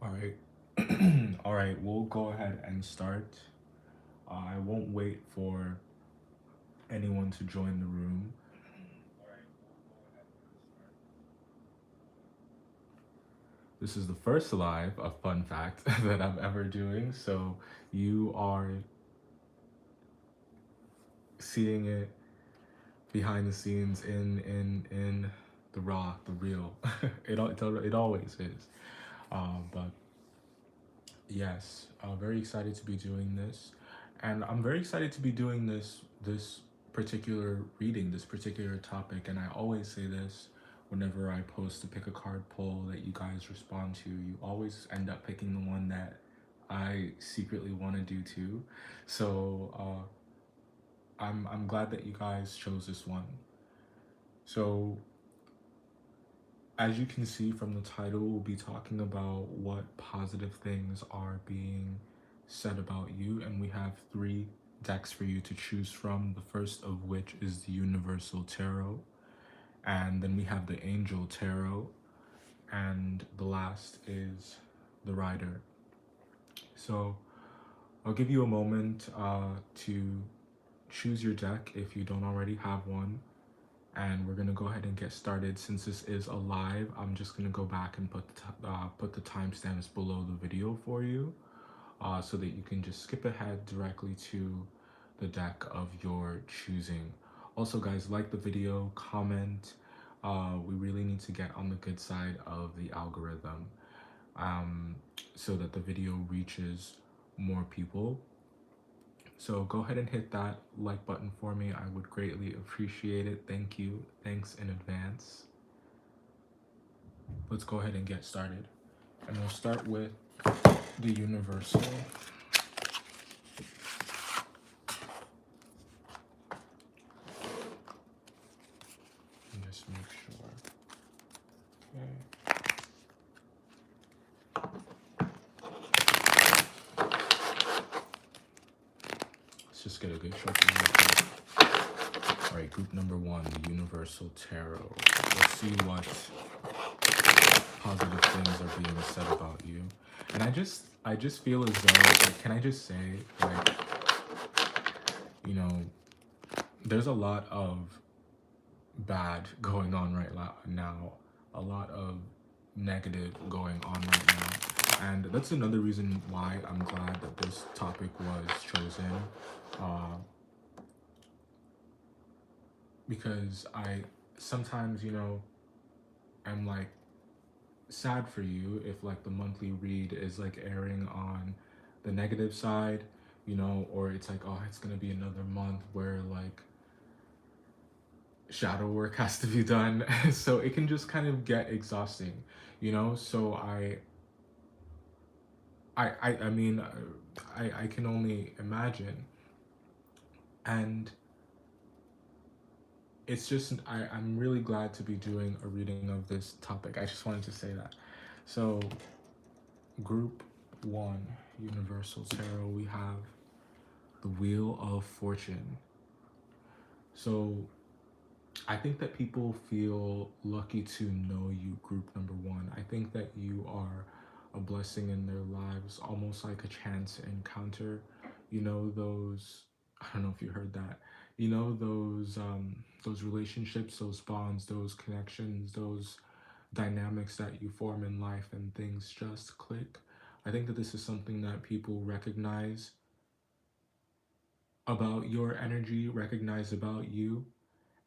All right. All right, we'll go ahead and start. I won't wait for anyone to join the room. This is the first live, a fun fact, that I'm ever doing. So you are seeing it behind the scenes in the raw, the real. It always is. But yes, very excited to be doing this, and I'm very excited to be doing this particular reading, this particular topic. And I always say this whenever I post a pick a card poll that you guys respond to. You always end up picking the one that I secretly want to do too. So I'm glad that you guys chose this one. So as you can see from the title, we'll be talking about what positive things are being said about you, and we have three decks for you to choose from. The first of which is the Universal Tarot, and then we have the Angel Tarot, and the last is the Rider. So I'll give you a moment to choose your deck if you don't already have one, and we're gonna go ahead and get started. Since this is a live, I'm just gonna go back and put the timestamps below the video for you, so that you can just skip ahead directly to the deck of your choosing. Also, guys, like the video, comment. We really need to get on the good side of the algorithm, um, so that the video reaches more people. So go ahead and hit that like button for me. I would greatly appreciate it. Thank you. Thanks in advance. Let's go ahead and get started. And we'll start with the Universal. And just make sure. Okay. Let's just get a good shuffle. All right, group number one, the Universal Tarot. Let's see what positive things are being said about you. And I just feel as though, like, can I just say, like, you know, there's a lot of bad going on right now, a lot of negative going on right now. And that's another reason why I'm glad that this topic was chosen. Because I sometimes, am like sad for you if like the monthly read is like airing on the negative side, or it's like, oh, it's gonna be another month where like shadow work has to be done. So it can just kind of get exhausting, so I mean, I can only imagine. And it's just, I'm really glad to be doing a reading of this topic. I just wanted to say that. So group one, Universal Tarot, we have the Wheel of Fortune. So I think that people feel lucky to know you, group number one. I think that you are a blessing in their lives, almost like a chance encounter. Those, I don't know if you heard that, those relationships, those bonds, those connections, those dynamics that you form in life and things just click. I think that this is something that people recognize about your energy, recognize about you.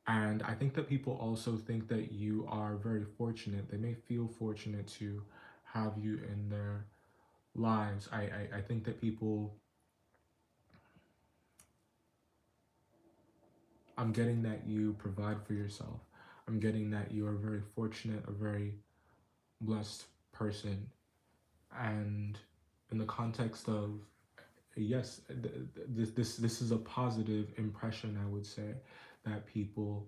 And I think that people also think that you are very fortunate. They may feel fortunate to have you in their lives. I think that people, I'm getting that you provide for yourself. I'm getting that you are very fortunate, a very blessed person. And in the context of, yes, this is a positive impression, I would say, that people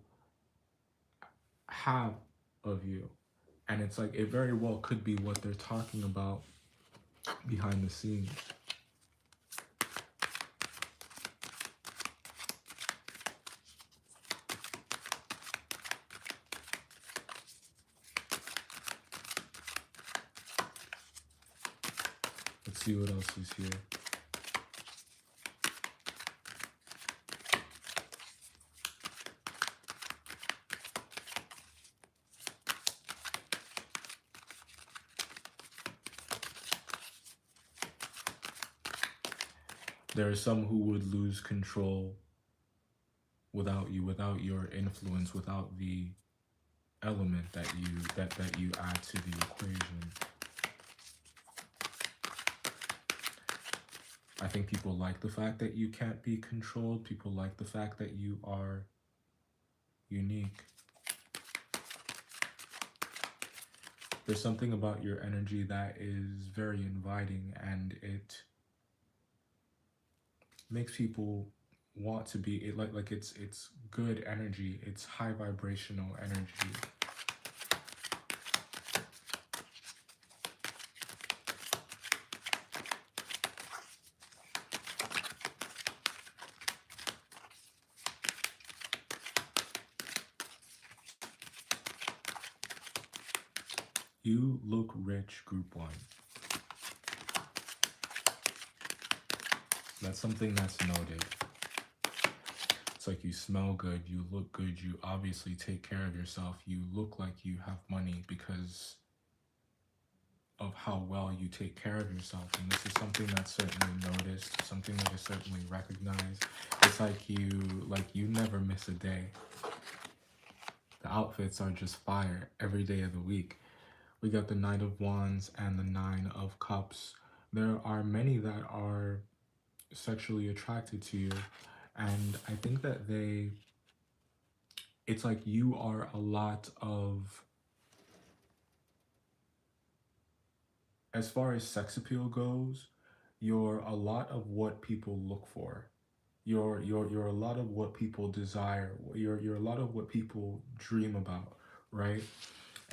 have of you. And it's like, it very well could be what they're talking about behind the scenes. see what else is here. There are some who would lose control without you, without your influence, without the element that you add to the equation. I think people like the fact that you can't be controlled. People like the fact that you are unique. There's something about your energy that is very inviting, and it makes people want to be it, like it's good energy. It's high vibrational energy. You look rich, group one. That's something that's noted. It's like you smell good, you look good, you obviously take care of yourself, you look like you have money because of how well you take care of yourself. And this is something that's certainly noticed, something that is certainly recognized. It's like you never miss a day. The outfits are just fire every day of the week. We got the Knight of Wands and the Nine of Cups. There are many that are sexually attracted to you, and I think that it's like you are a lot of, as far as sex appeal goes, you're a lot of what people look for. You're a lot of what people desire. You're a lot of what people dream about, right?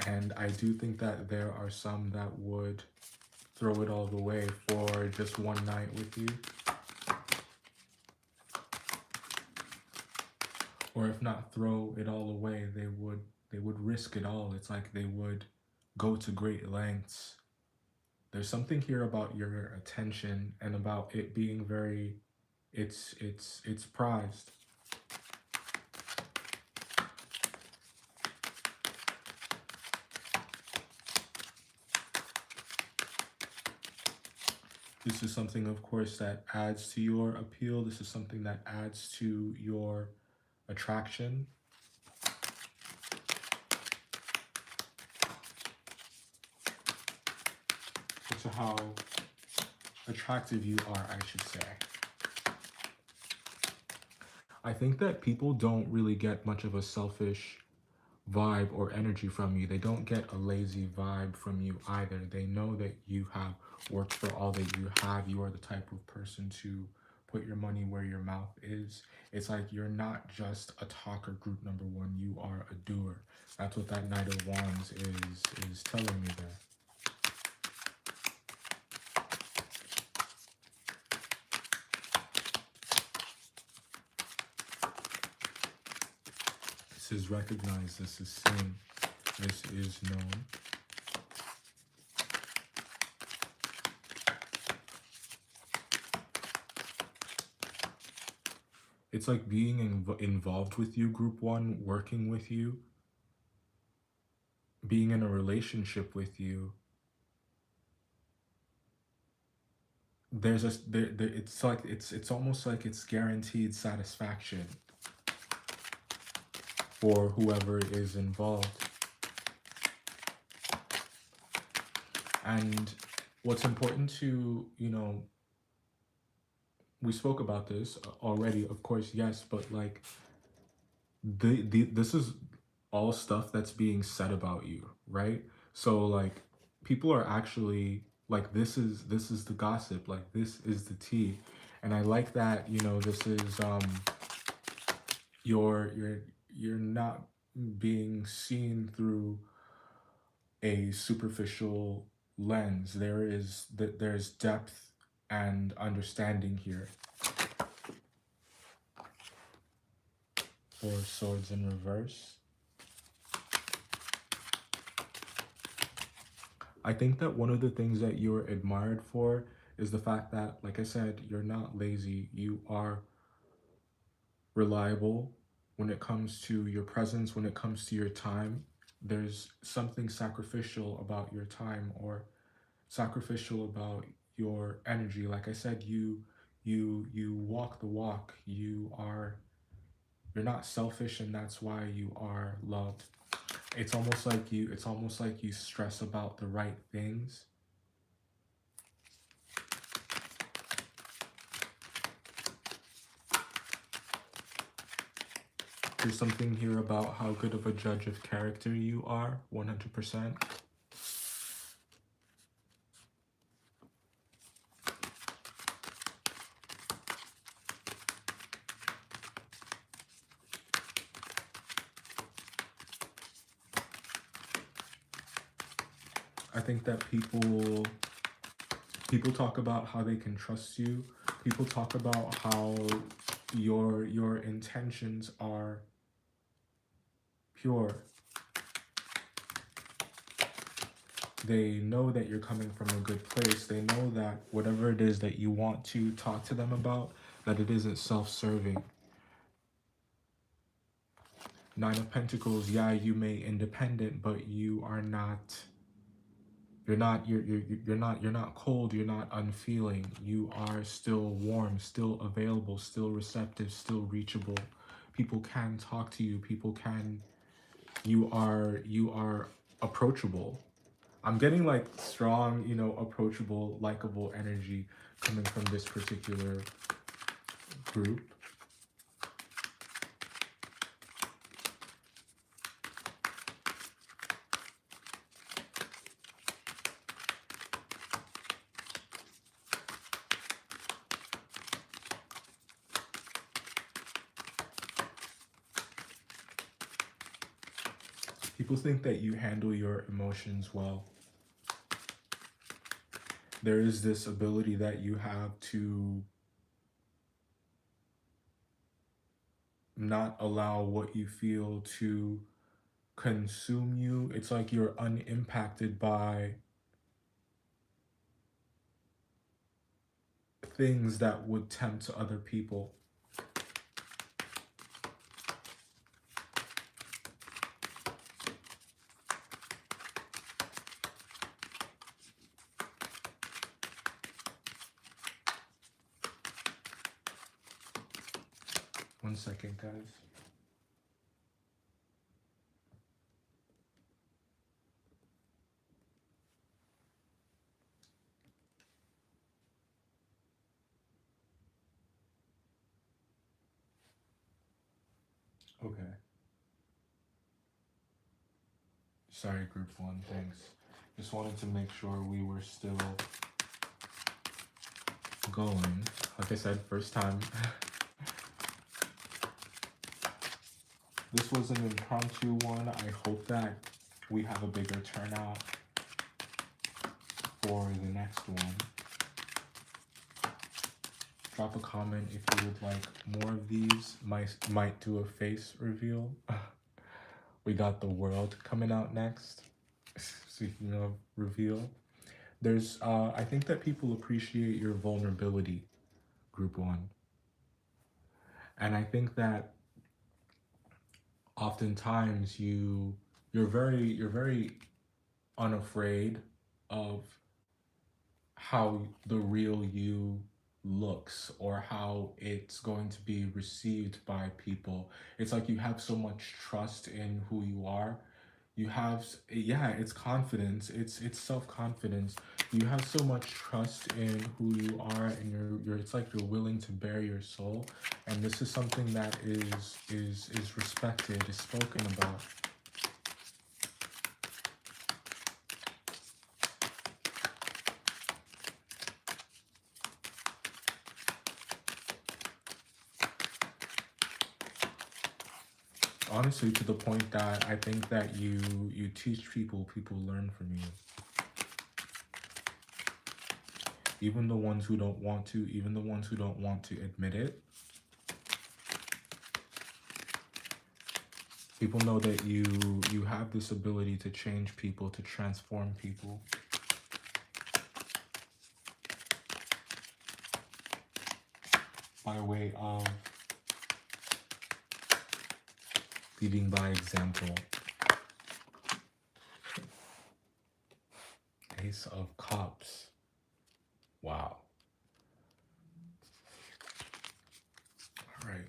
And I do think that there are some that would throw it all the way for just one night with you. Or if not throw it all away, they would risk it all. It's like they would go to great lengths. There's something here about your attention and about it being very, it's prized. This is something, of course, that adds to your appeal. This is something that adds to your attraction. To how attractive you are, I should say. I think that people don't really get much of a selfish vibe or energy from you. They don't get a lazy vibe from you either. They know that you have worked for all that you have. You are the type of person to put your money where your mouth is. It's like you're not just a talker, group number one. You are a doer. That's what that Knight of Wands is telling me there. This is recognized, this is seen, this is known. It's like being involved with you, group one, working with you, being in a relationship with you. There's it's like it's almost like it's guaranteed satisfaction for whoever is involved. And what's important to, we spoke about this already, of course, yes, but like this is all stuff that's being said about you, right? So like people are actually like, this is the gossip, like this is the tea. And I like that, this is you're not being seen through a superficial lens. There's depth and understanding here. Four Swords in reverse. I think that one of the things that you're admired for is the fact that, like I said, you're not lazy. You are reliable when it comes to your presence, when it comes to your time. There's something sacrificial about your time, or sacrificial about your energy. Like I said, you walk the walk. You're not selfish, and that's why you are loved. It's almost like you stress about the right things. There's something here about how good of a judge of character you are, 100%. I think that people talk about how they can trust you. People talk about how your intentions are pure. They know that you're coming from a good place. They know that whatever it is that you want to talk to them about, that it isn't self-serving. Nine of Pentacles, yeah, you may independent, but you are not. You're not cold. You're not unfeeling. You are still warm, still available, still receptive, still reachable. People can talk to you. People can. You are approachable. I'm getting like strong, approachable, likable energy coming from this particular group. People think that you handle your emotions well. There is this ability that you have to not allow what you feel to consume you. It's like you're unimpacted by things that would tempt other people. One second, guys. Okay. Sorry, group one, thanks. Just wanted to make sure we were still going. Like I said, first time. This was an impromptu one. I hope that we have a bigger turnout for the next one. Drop a comment if you would like more of these. Might do a face reveal. We got the world coming out next. Speaking of reveal, there's I think that people appreciate your vulnerability, group one. And I think that oftentimes you're very unafraid of how the real you looks, or how it's going to be received by people. It's like you have so much trust in who you are. You have, yeah, it's confidence. It's self-confidence. You have so much trust in who you are, and you're it's like you're willing to bare your soul. And this is something that is respected, is spoken about. Honestly, to the point that I think that you teach people, people learn from you. Even the ones who don't want to, even the ones who don't want to admit it. People know that you have this ability to change people, to transform people. by way of leading by example. Ace of Cups. Wow. All right.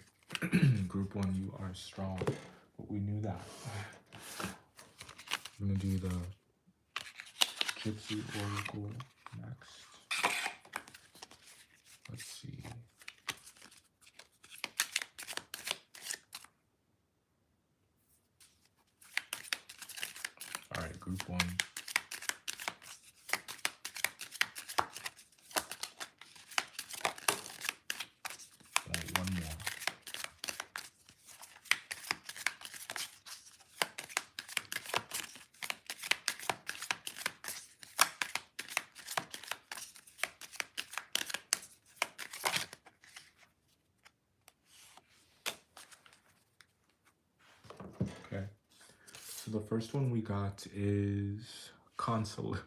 Group 1, you are strong. But we knew that. I'm going to do the Gypsy Oracle next. Let's see. All right, Group 1. One more. Okay. So the first one we got is consolation.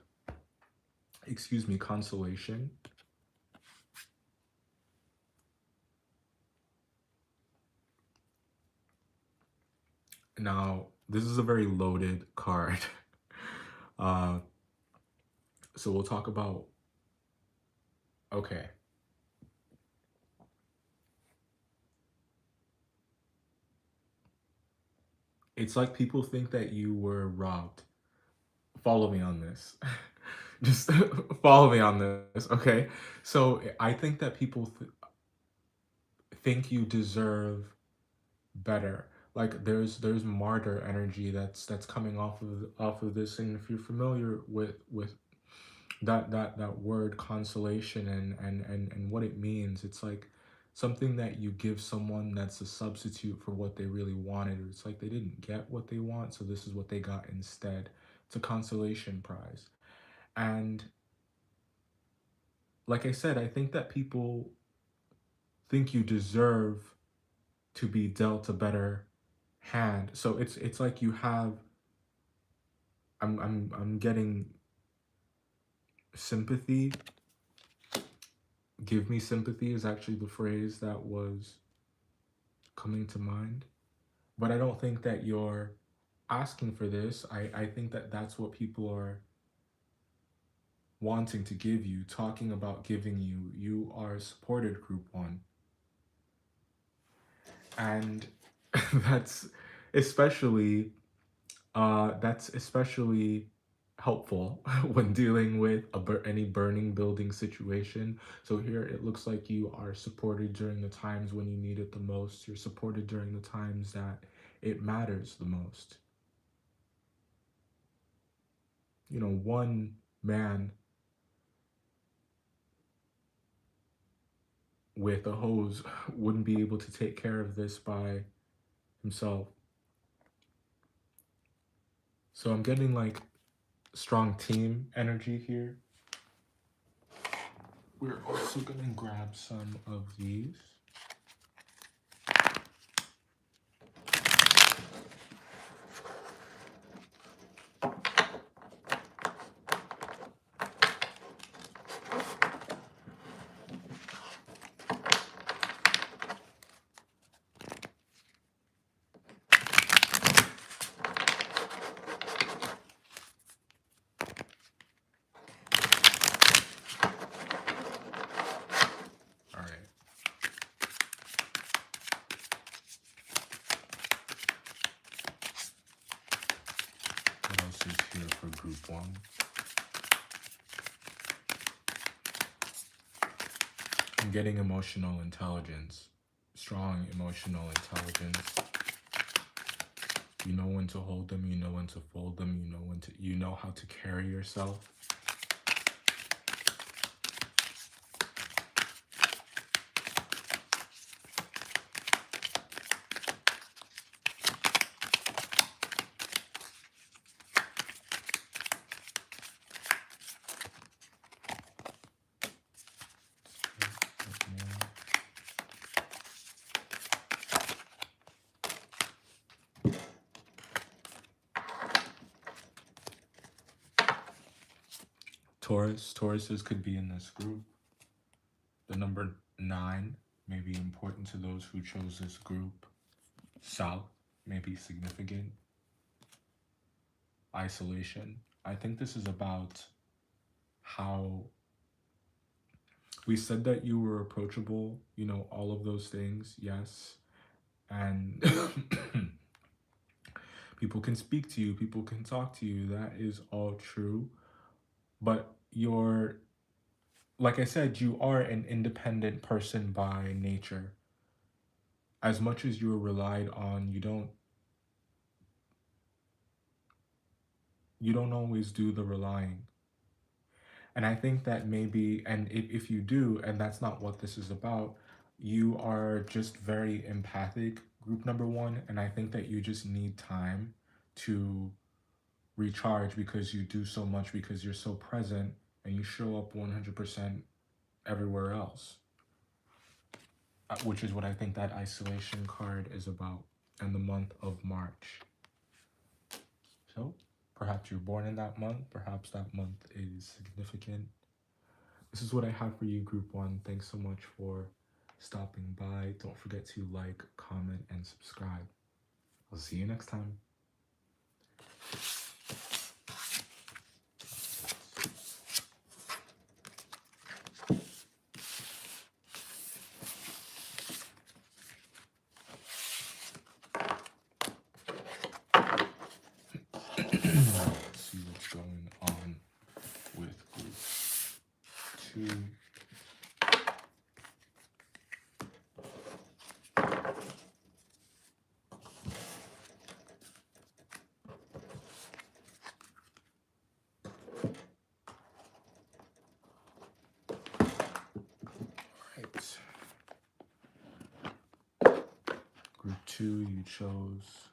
Now, this is a very loaded card. So we'll talk about, okay. It's like people think that you were robbed. Follow me on this. Just follow me on this, okay? So I think that people think you deserve better. Like there's martyr energy that's coming off of this, and if you're familiar with that word consolation and what it means, it's like something that you give someone that's a substitute for what they really wanted. It's like they didn't get what they want, so this is what they got instead. It's a consolation prize. And like I said, I think that people think you deserve to be dealt a better hand. So it's like you have, I'm getting sympathy. Give me sympathy is actually the phrase that was coming to mind. But I don't think that you're asking for this. I think that that's what people are wanting to give you, talking about giving you. You are supported, Group 1. And that's especially helpful when dealing with any burning building situation. So here it looks like you are supported during the times when you need it the most. You're supported during the times that it matters the most. You know, one man with a hose wouldn't be able to take care of this by himself. So I'm getting like strong team energy here. We're also going to grab some of these. Here for Group 1. I'm getting emotional intelligence, strong emotional intelligence. You know when to hold them, you know when to fold them, you know how to carry yourself. Tauruses could be in this group. The number 9, may be important to those who chose this group. South may be significant. Isolation. I think this is about how we said that you were approachable, you know, all of those things, yes. And people can speak to you, people can talk to you. That is all true. But you're, like I said, you are an independent person by nature. As much as you're relied on, you don't always do the relying. And I think that maybe, and if you do, and that's not what this is about, you are just very empathic, group number one. And I think that you just need time to recharge because you do so much, because you're so present and you show up 100% everywhere else, which is what I think that isolation card is about, and the month of March. So perhaps you're born in that month, perhaps that month is significant. This is what I have for you, group one. Thanks so much for stopping by. Don't forget to like, comment, and subscribe. I'll see you next time. Let's see what's going on with group two. Group two, you chose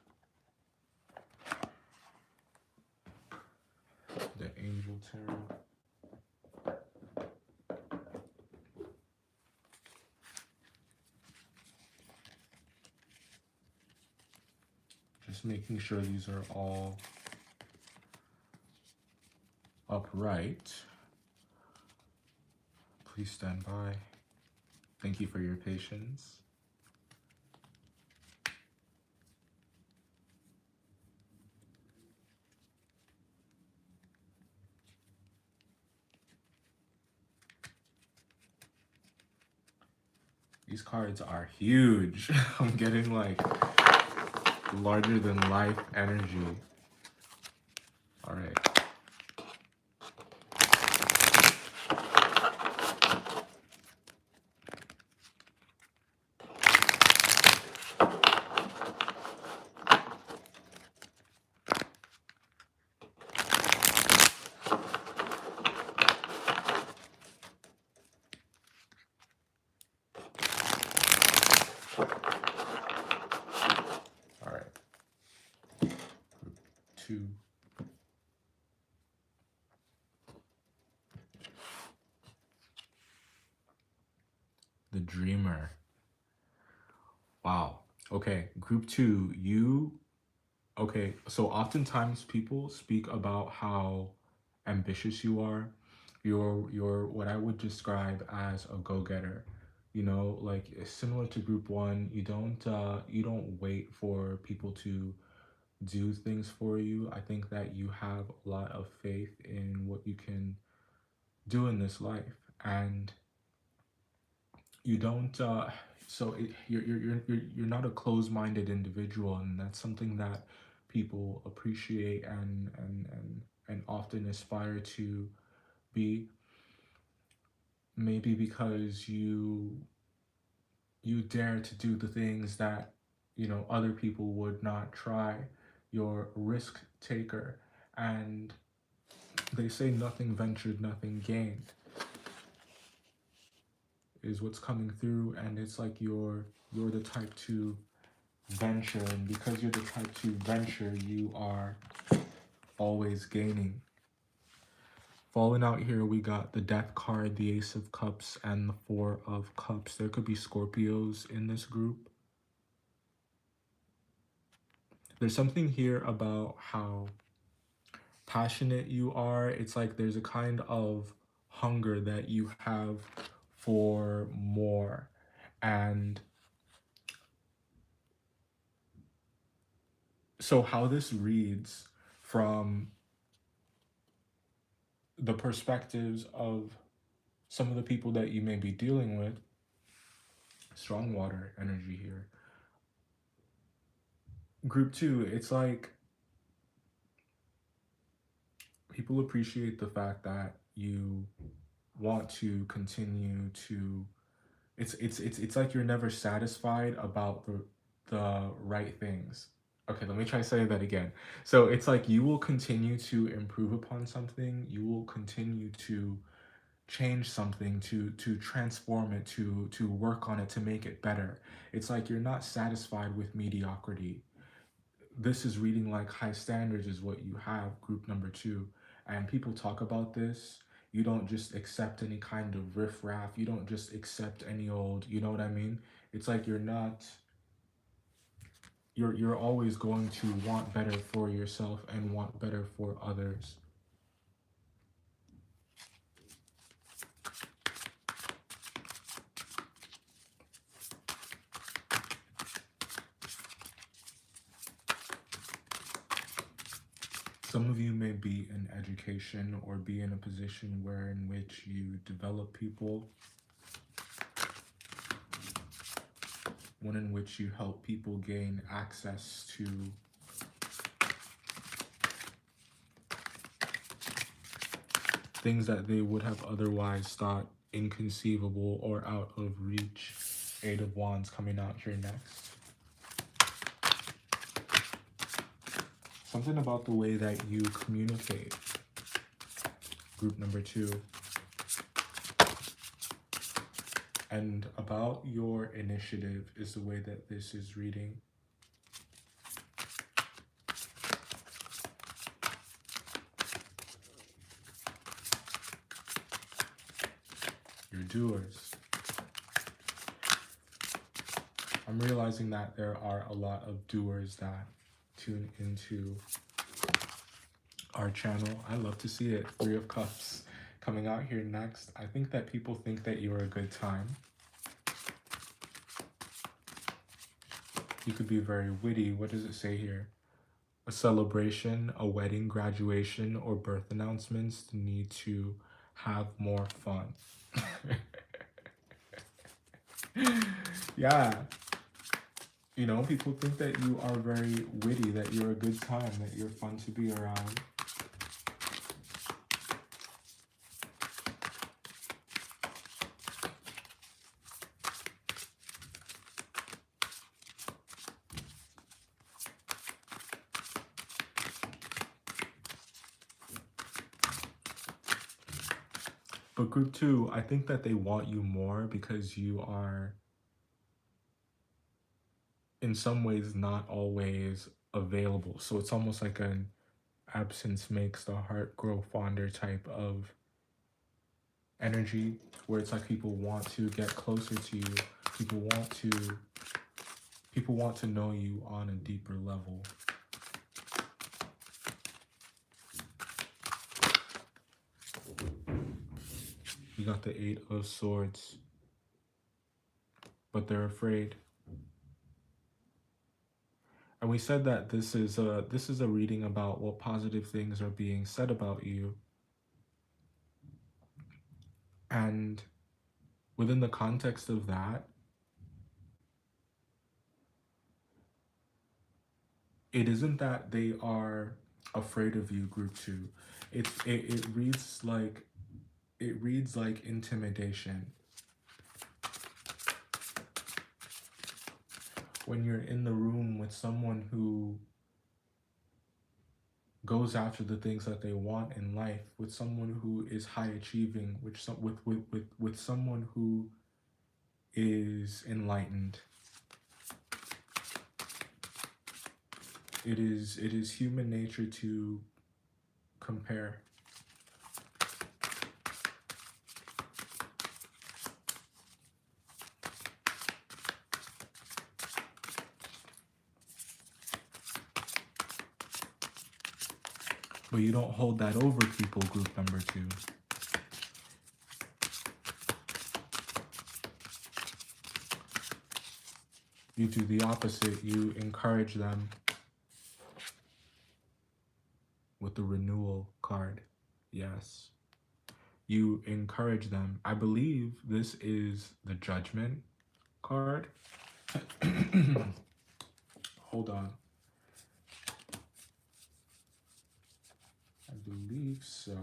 the Angel Tarot. Just making sure these are all upright. Please stand by. Thank you for your patience. These cards are huge. I'm getting like larger than life energy. All right. All right. Group two. The Dreamer. Wow. Okay. Group two, okay. So oftentimes people speak about how ambitious you are. You're what I would describe as a go-getter. You know, like similar to group one, you don't wait for people to do things for you. I think that you have a lot of faith in what you can do in this life, and you don't. You're not a closed-minded individual, and that's something that people appreciate and often aspire to be. Maybe because you dare to do the things that other people would not try. You're a risk taker, and they say nothing ventured, nothing gained is what's coming through. And it's like you're the type to venture, and because you're the type to venture, you are always gaining. Falling out here, we got the Death card, the Ace of Cups, and the Four of Cups. There could be Scorpios in this group. There's something here about how passionate you are. It's like there's a kind of hunger that you have for more. And so how this reads from the perspectives of some of the people that you may be dealing with, strong water energy here. Group 2, it's like people appreciate the fact that you want to continue to, it's like you're never satisfied about the right things. Okay, let me try to say that again. So it's like you will continue to improve upon something, you will continue to change something, to transform it, to work on it, to make it better. It's like you're not satisfied with mediocrity. This is reading like high standards is what you have, group number 2. And people talk about this. You don't just accept any kind of riffraff. You don't just accept any old, you know what I mean? It's like you're not, you're always going to want better for yourself and want better for others. Some of you may be in education or be in a position where in which you develop people, one in which you help people gain access to things that they would have otherwise thought inconceivable or out of reach. 8 of Wands coming out here next. Something about the way that you communicate, group number 2. And about your initiative is the way that this is reading. You're doers. I'm realizing that there are a lot of doers that tune into our channel. I love to see it. 3 of Cups coming out here next. I think that people think that you're a good time. You could be very witty. What does it say here? A celebration, a wedding, graduation, or birth announcements need to have more fun. Yeah. You know, people think that you are very witty, that you're a good time, that you're fun to be around. But group 2, I think that they want you more because you are in some ways not always available. So it's almost like an absence makes the heart grow fonder type of energy, where it's like people want to get closer to you. People want to know you on a deeper level. You got the 8 of Swords, but they're afraid. And we said that this is a reading about what positive things are being said about you. And within the context of that, it isn't that they are afraid of you, group 2. It reads like intimidation. When you're in the room with someone who goes after the things that they want in life, with someone who is high achieving, with someone who is enlightened. It is human nature to compare. But you don't hold that over people, group number 2. You do the opposite. You encourage them with the renewal card. Yes. You encourage them. I believe this is the judgment card. Hold on. I believe so.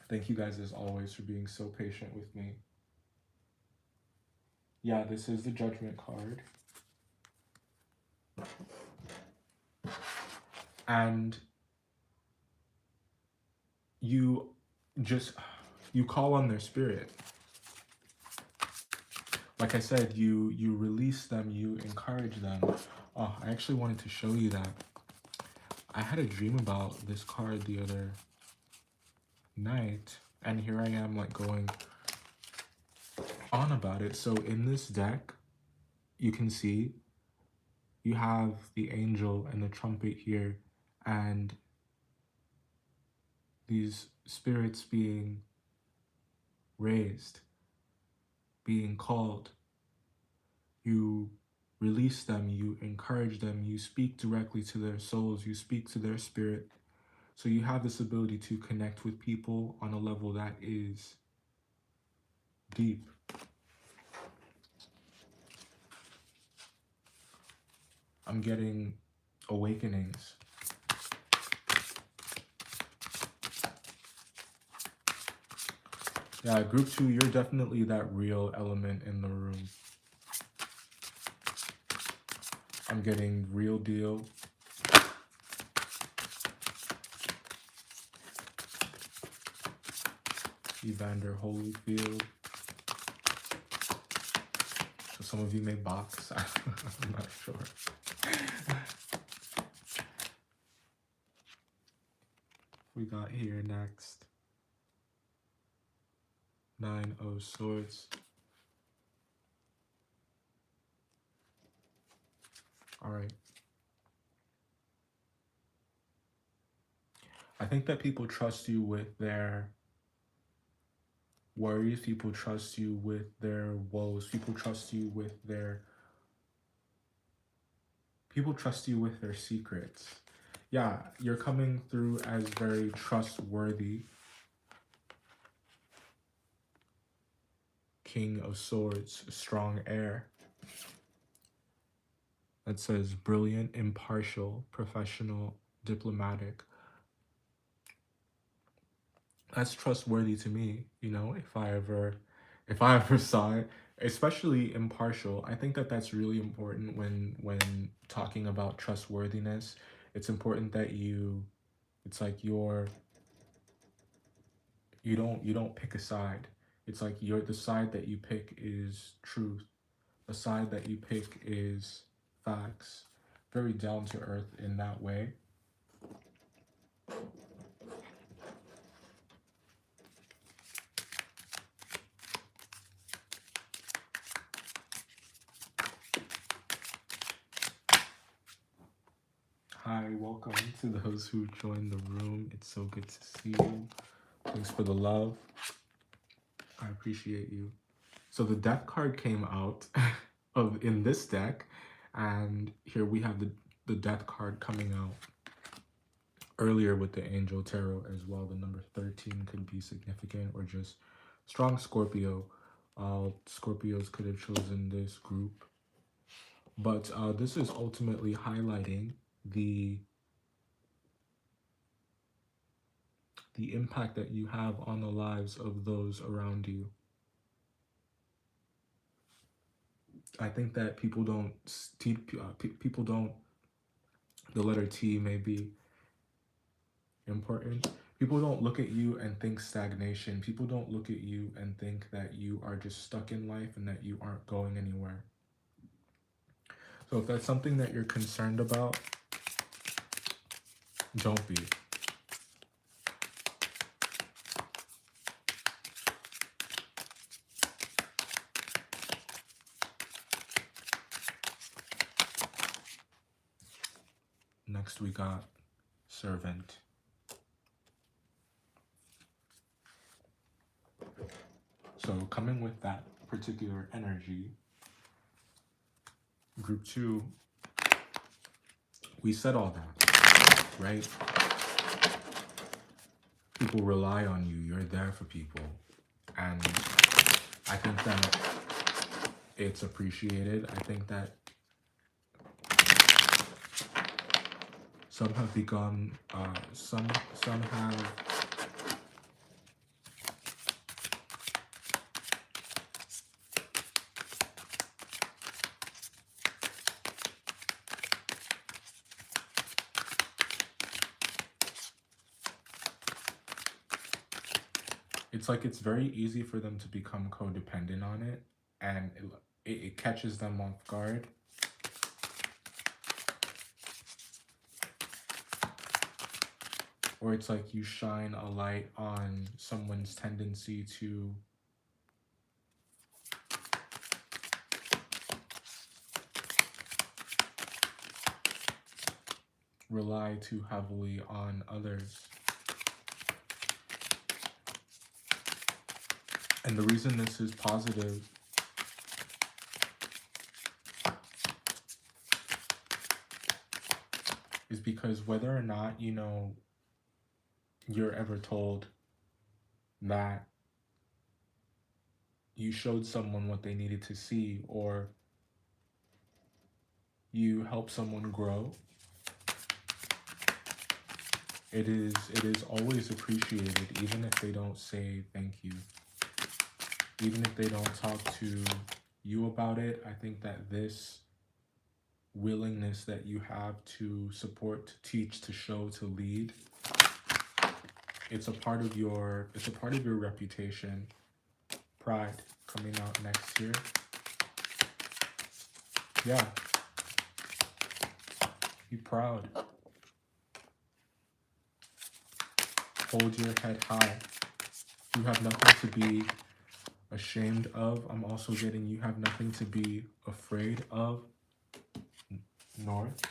Thank you guys as always for being so patient with me. Yeah, this is the judgment card. And you call on their spirit. Like I said, you release them, you encourage them. Oh, I actually wanted to show you that. I had a dream about this card the other night, and here I am like going on about it. So in this deck, you can see you have the angel and the trumpet here, and these spirits being raised, being called. You release them, you encourage them, you speak directly to their souls, you speak to their spirit. So you have this ability to connect with people on a level that is deep. I'm getting awakenings. Yeah, group 2, you're definitely that real element in the room. I'm getting real deal. Evander Holyfield. So some of you may box. I'm not sure. We got here next 9 of Swords. All right. I think that people trust you with their worries. People trust you with their woes. People trust you with their secrets. Yeah, you're coming through as very trustworthy. King of Swords, strong air. That says brilliant, impartial, professional, diplomatic. That's trustworthy to me, you know, if I ever saw it, especially impartial. I think that that's really important when talking about trustworthiness. It's important that it's like you don't pick a side. It's like the side that you pick is truth. The side that you pick is facts. Very down to earth in that way. Hi, welcome to those who joined the room. It's so good to see you. Thanks for the love. I appreciate you. So the death card came out in this deck, and here we have the death card coming out earlier with the Angel Tarot as well. The number 13 could be significant, or just strong Scorpio. Scorpios could have chosen this group. But this is ultimately highlighting the impact that you have on the lives of those around you. I think that people don't, the letter T may be important. People don't look at you and think stagnation. People don't look at you and think that you are just stuck in life and that you aren't going anywhere. So if that's something that you're concerned about, don't be. Next we got Servant. So coming with that particular energy, group 2, we said all that, right? People rely on you. You're there for people. And I think that it's appreciated. I think that some have become, some have, it's like it's very easy for them to become codependent on it, and it catches them off guard. Or it's like you shine a light on someone's tendency to rely too heavily on others. And the reason this is positive is because whether or not, you know, you're ever told that you showed someone what they needed to see, or you help someone grow, it is always appreciated, even if they don't say thank you. Even if they don't talk to you about it. I think that this willingness that you have to support, to teach, to show, to lead, it's a part of your reputation. Pride coming out next year. Yeah. Be proud. Hold your head high. You have nothing to be ashamed of. I'm also getting you have nothing to be afraid of. North.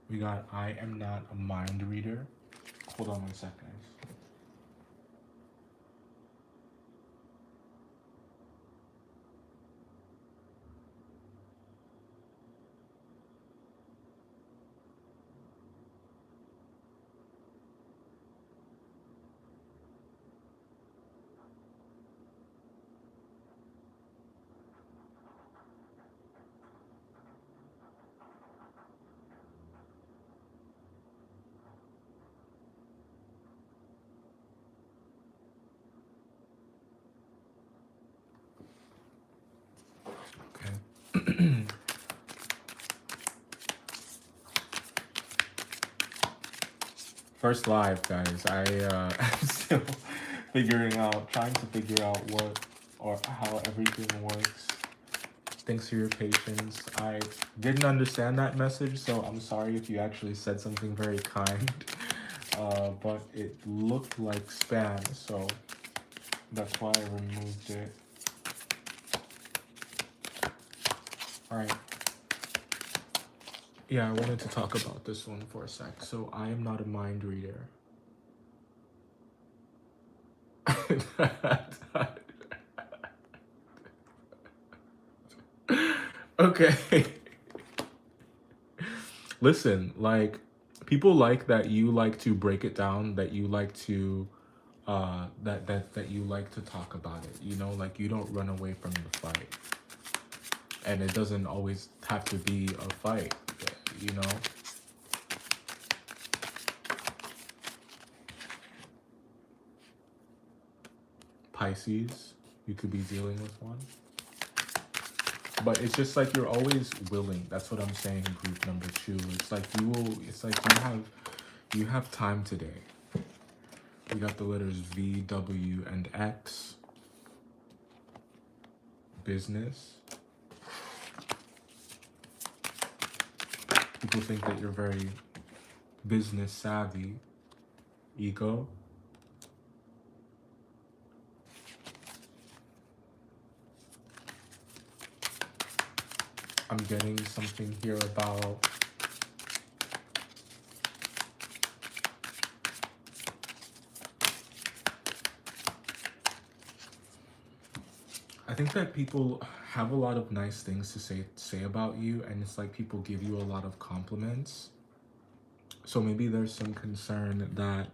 We got I am not a mind reader. Hold on 1 second. Okay. First live, guys. I'm still trying to figure out what or how everything works. Thanks for your patience. I didn't understand that message, so I'm sorry if you actually said something very kind. But it looked like spam, so that's why I removed it. Alright. Yeah, I wanted to talk about this one for a sec. So I am not a mind reader. Okay. Listen, like, people like that you like to break it down, that you like to that you like to talk about it, you know, like you don't run away from the fight. And it doesn't always have to be a fight, you know. Pisces, you could be dealing with one. But it's just like you're always willing. That's what I'm saying in group number 2. It's like you have time today. We got the letters V, W, and X. Business. People think that you're very business savvy. Ego. I'm getting something here about I think that people have a lot of nice things to say about you, and it's like people give you a lot of compliments. So maybe there's some concern that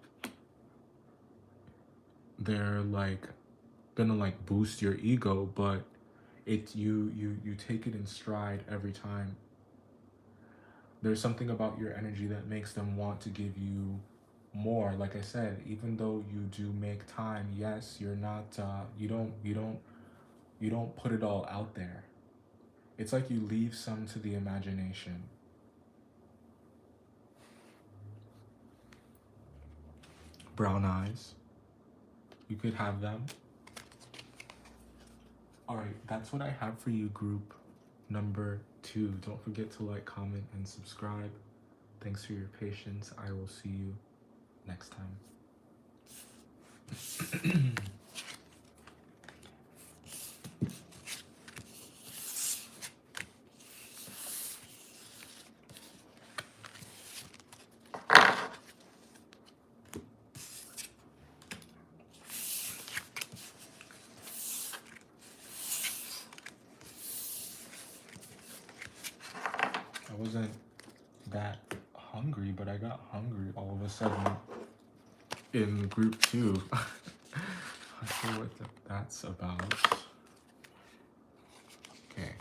they're like gonna like boost your ego, but you take it in stride every time. There's something about your energy that makes them want to give you more. Like I said, even though you do make time, yes, you're not you don't put it all out there. It's like you leave some to the imagination. Brown eyes, you could have them. All right, that's what I have for you, group number 2. Don't forget to like, comment, and subscribe. Thanks for your patience. I will see you next time. I wasn't that hungry, but I got hungry all of a sudden in group 2. I don't know what that's about. Okay,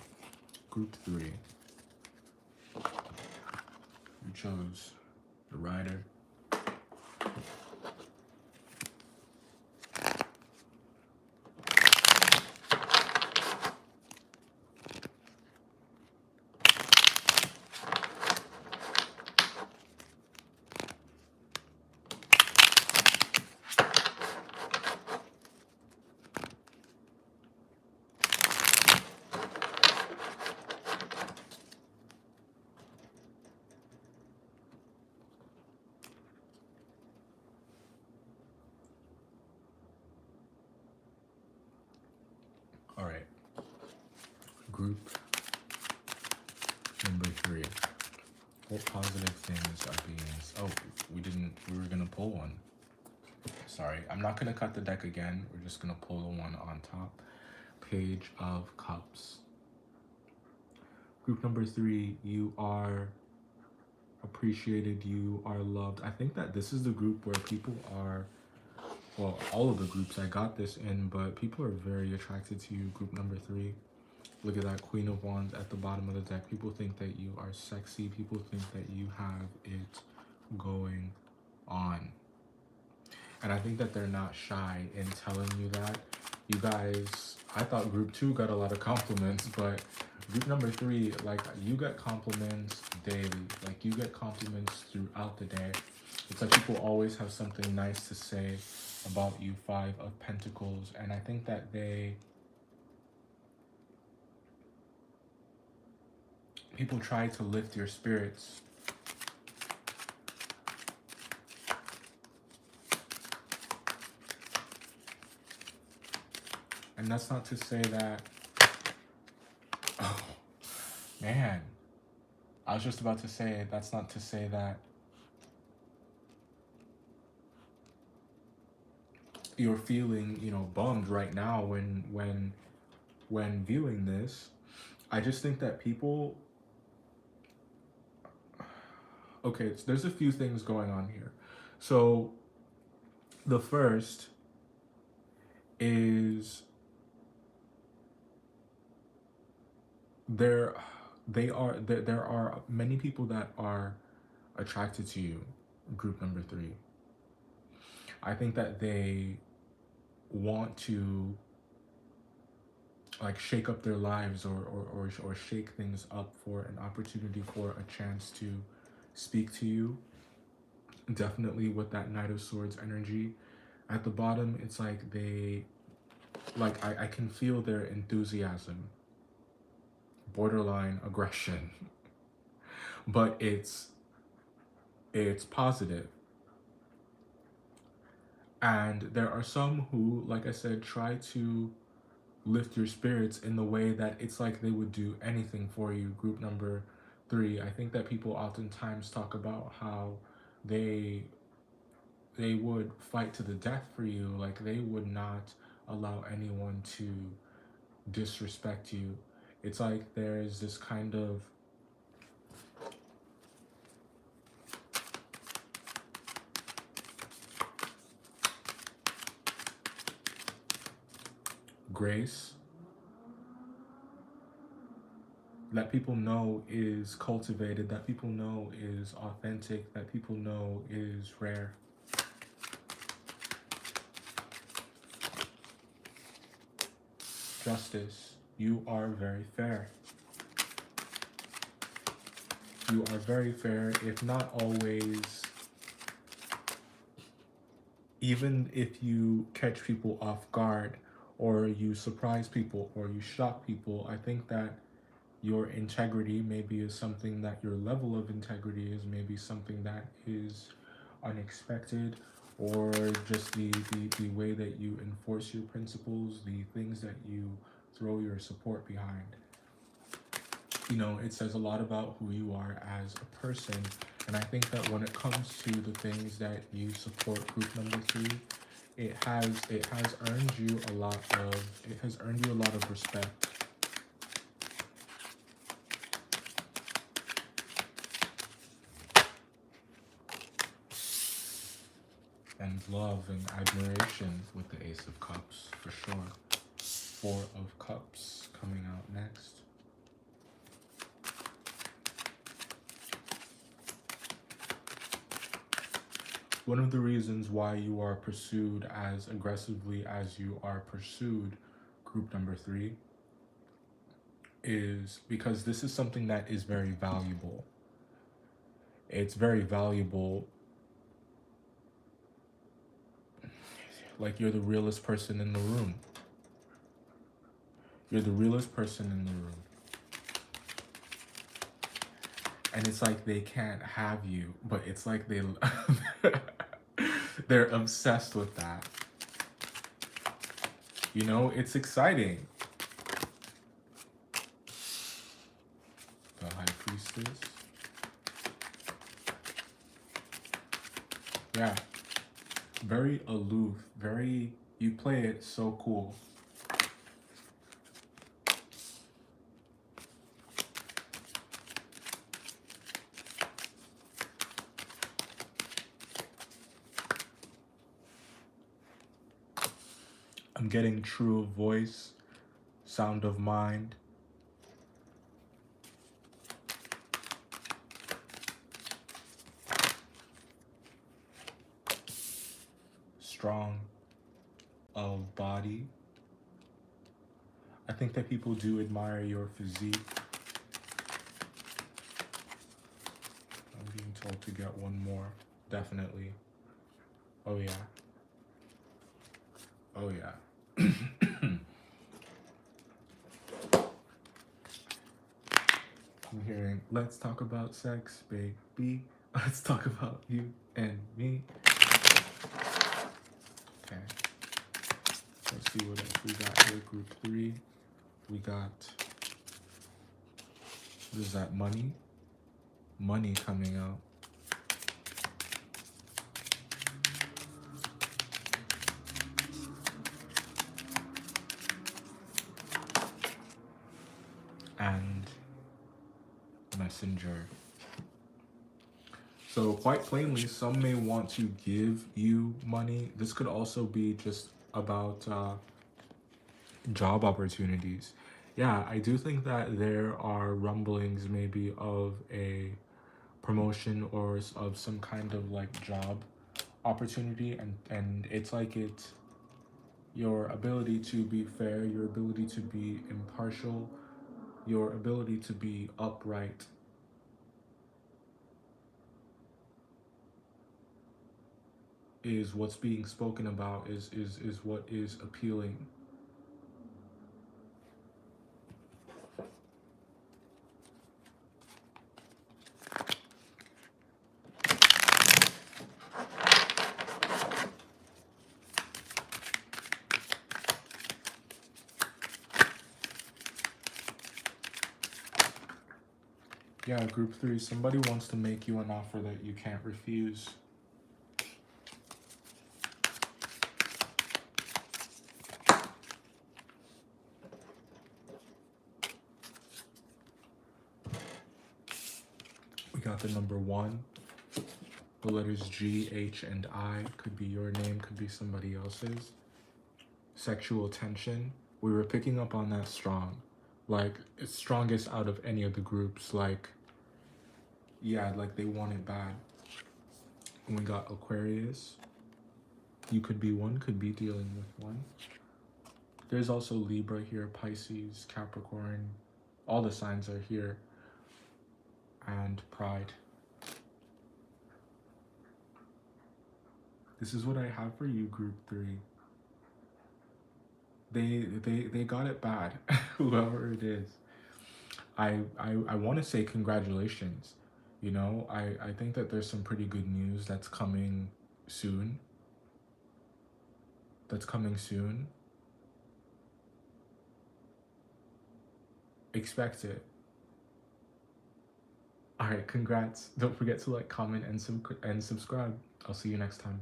group 3. You chose the rider. All right, group number 3. What positive things are being... Oh, we were gonna pull one. Sorry, I'm not gonna cut the deck again. We're just gonna pull the one on top. Page of Cups. Group number 3, you are appreciated, you are loved. I think that this is the group where people are, well, all of the groups I got this in, but people are very attracted to you. Group number 3. Look at that Queen of Wands at the bottom of the deck. People think that you are sexy. People think that you have it going on. And I think that they're not shy in telling you that. You guys, I thought group 2 got a lot of compliments, but group number 3, like, you get compliments daily. Like, you get compliments throughout the day. It's like people always have something nice to say about you. 5 of Pentacles. And I think that people try to lift your spirits. And that's not to say that, oh, man. I was just about to say, that's not to say that you're feeling, bummed right now when viewing this. I just think that people, okay, there's a few things going on here. So the first is there are many people that are attracted to you. Group number 3. I think that they want to like shake up their lives or shake things up for an opportunity, for a chance to speak to you. Definitely with that Knight of Swords energy at the bottom, it's like they, like, I can feel their enthusiasm, borderline aggression, but it's positive. And there are some who, like I said, try to lift your spirits in the way that it's like they would do anything for you. Group number 3, I think that people oftentimes talk about how they they would fight to the death for you, like they would not allow anyone to disrespect you. It's like there's this kind of grace that people know is cultivated, that people know is authentic, that people know is rare. Justice, you are very fair. You are very fair, if not always. Even if you catch people off guard, or you surprise people, or you shock people, I think that your integrity maybe is something that your level of integrity is maybe something that is unexpected, or just the way that you enforce your principles, the things that you throw your support behind. You know, it says a lot about who you are as a person. And I think that when it comes to the things that you support, group number 3, it has earned you a lot of respect. And love and admiration with the Ace of Cups, for sure. 4 of Cups coming out next. One of the reasons why you are pursued as aggressively as you are pursued, group number 3, is because this is something that is very valuable. It's very valuable. Like, you're the realest person in the room. You're the realest person in the room. And it's like they can't have you, but it's like they're obsessed with that. You know, it's exciting. The High Priestess. Yeah. Very aloof, you play it so cool. I'm getting true of voice, sound of mind. Strong of body. I think that people do admire your physique. I'm being told to get one more, definitely. Oh yeah. Oh yeah. I'm hearing, let's talk about sex, baby. Let's talk about you and me. Okay. Let's see what else we got here. Group 3. We got, what is that, money? Money coming out. And messenger. So quite plainly, some may want to give you money. This could also be just about job opportunities. Yeah, I do think that there are rumblings maybe of a promotion or of some kind of like job opportunity, and it's like your ability to be fair, your ability to be impartial, your ability to be upright is what's being spoken about, is what is appealing. Yeah, group 3, somebody wants to make you an offer that you can't refuse. We got the number 1. The letters G, H, and I. Could be your name, could be somebody else's. Sexual tension. We were picking up on that strong. Like, it's strongest out of any of the groups. Like, yeah, like they want it bad. And we got Aquarius. You could be one, could be dealing with one. There's also Libra here, Pisces, Capricorn. All the signs are here. And Pride. This is what I have for you, group 3. They got it bad, whoever it is. I want to say congratulations. You know, I think that there's some pretty good news that's coming soon. Expect it. All right, congrats. Don't forget to like, comment, and subscribe. I'll see you next time.